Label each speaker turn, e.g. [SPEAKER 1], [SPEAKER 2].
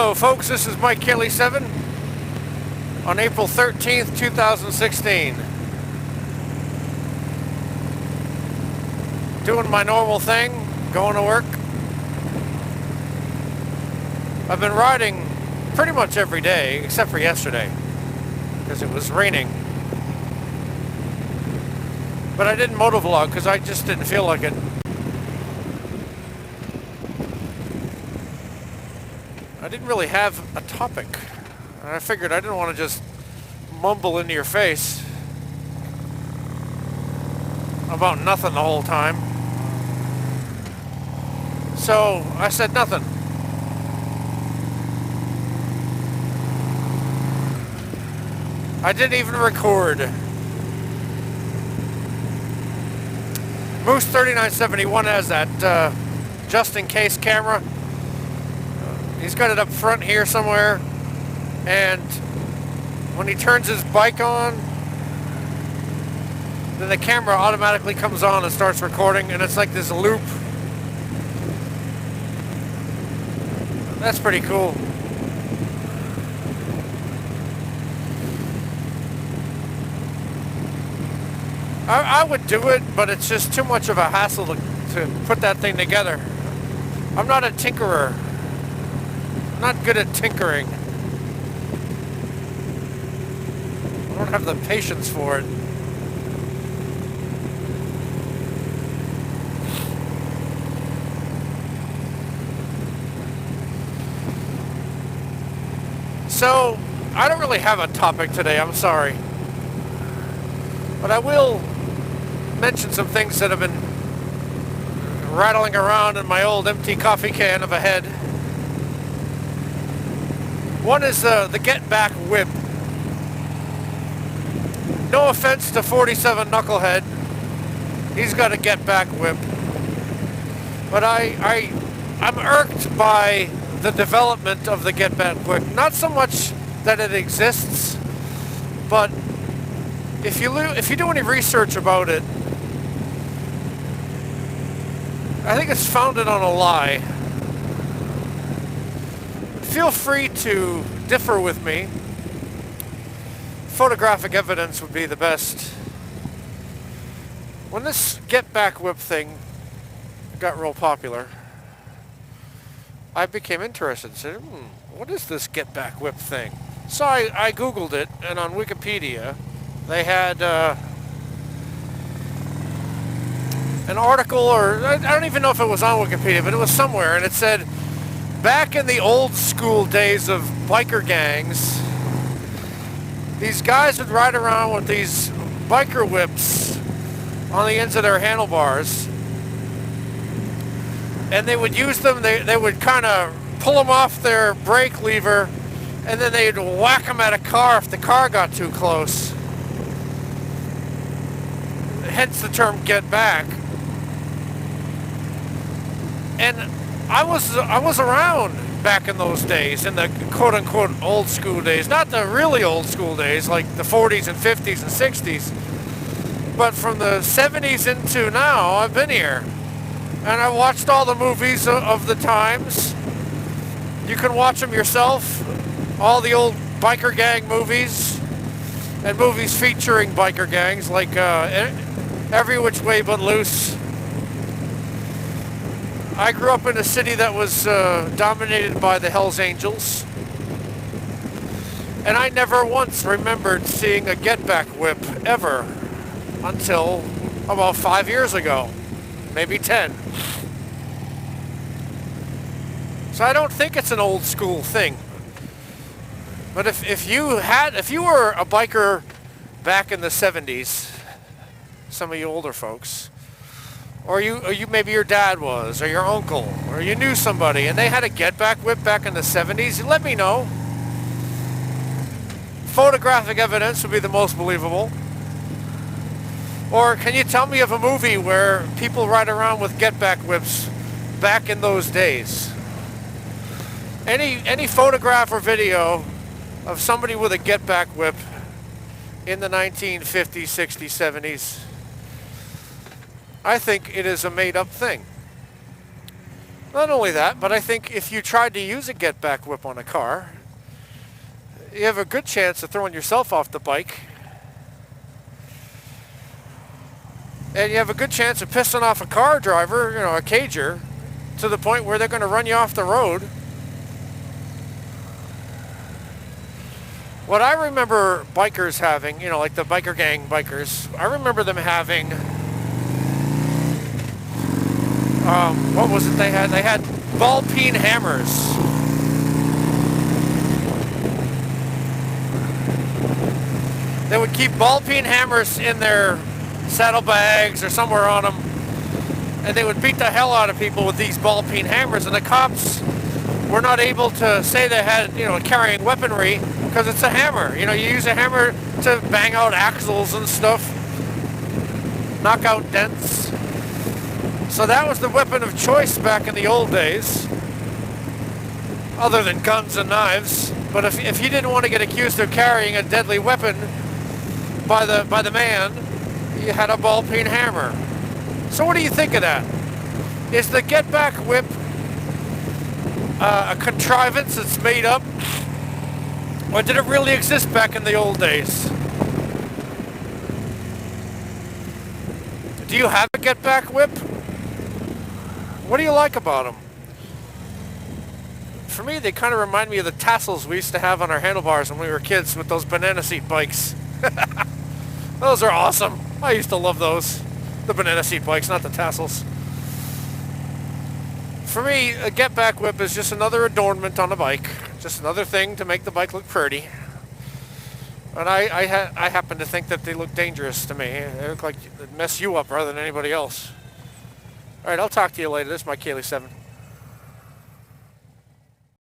[SPEAKER 1] Hello folks, this is Mike Kelly 7 on April 13th, 2016. Doing my normal thing, going to work. I've been riding pretty much every day, except for yesterday, because it was raining. But I didn't motovlog because I just didn't feel like it. I didn't really have a topic. And I figured I didn't want to just mumble into your face about nothing the whole time. So I said nothing. I didn't even record. Moose 3971 has that just in case camera. He's got it up front here somewhere, and when he turns his bike on, then the camera automatically comes on and starts recording, and it's like this loop. That's pretty cool. I would do it, but it's just too much of a hassle to put that thing together. I'm not a tinkerer. I'm not good at tinkering. I don't have the patience for it. So, I don't really have a topic today, I'm sorry. But I will mention some things that have been rattling around in my old empty coffee can of a head. One is the Get Back Whip. No offense to 47 Knucklehead. He's got a Get Back Whip. But I'm irked by the development of the Get Back Whip. Not so much that it exists, but if you do any research about it, I think it's founded on a lie. Feel free to differ with me. Photographic evidence would be the best. When this Get Back Whip thing got real popular, I became interested and said, what is this Get Back Whip thing? So I Googled it, and on Wikipedia, they had an article, or I don't even know if it was on Wikipedia, but it was somewhere, and it said, back in the old school days of biker gangs, these guys would ride around with these biker whips on the ends of their handlebars, and they would use them, they would kind of pull them off their brake lever, and then they'd whack them at a car if the car got too close. Hence the term Get Back. And I was around back in those days, in the quote-unquote old school days. Not the really old school days, like the 40s and 50s and 60s. But from the 70s into now, I've been here. And I watched all the movies of the times. You can watch them yourself. All the old biker gang movies. And movies featuring biker gangs, like Every Which Way But Loose. I grew up in a city that was dominated by the Hells Angels, and I never once remembered seeing a Get Back Whip ever until about 5 years ago, maybe 10. So I don't think it's an old school thing. But if you were a biker back in the 70s, some of you older folks, or you maybe your dad was, or your uncle, or you knew somebody, and they had a Get Back Whip back in the 70s, let me know. Photographic evidence would be the most believable. Or can you tell me of a movie where people ride around with Get Back Whips back in those days? Any photograph or video of somebody with a Get Back Whip in the 1950s, 60s, 70s? I think it is a made-up thing. Not only that, but I think if you tried to use a get back whip on a car, you have a good chance of throwing yourself off the bike. And you have a good chance of pissing off a car driver, you know, a cager, to the point where they're going to run you off the road. What I remember bikers having, you know, like the biker gang bikers, I remember them having, what was it they had? They had ball peen hammers. They would keep ball peen hammers in their saddlebags or somewhere on them, and they would beat the hell out of people with these ball peen hammers, and the cops were not able to say they had, you know, carrying weaponry because it's a hammer. You know, you use a hammer to bang out axles and stuff, knock out dents. So that was the weapon of choice back in the old days, other than guns and knives. But if you didn't want to get accused of carrying a deadly weapon by the man, you had a ball peen hammer. So what do you think of that? Is the get back whip a contrivance that's made up, or did it really exist back in the old days? Do you have a get back whip? What do you like about them? For me, they kind of remind me of the tassels we used to have on our handlebars when we were kids with those banana seat bikes. Those are awesome. I used to love those. The banana seat bikes, not the tassels. For me, a get back whip is just another adornment on a bike. Just another thing to make the bike look pretty. And I happen to think that they look dangerous to me. They look like they mess you up rather than anybody else. Alright, I'll talk to you later. This is my Kaylee 7.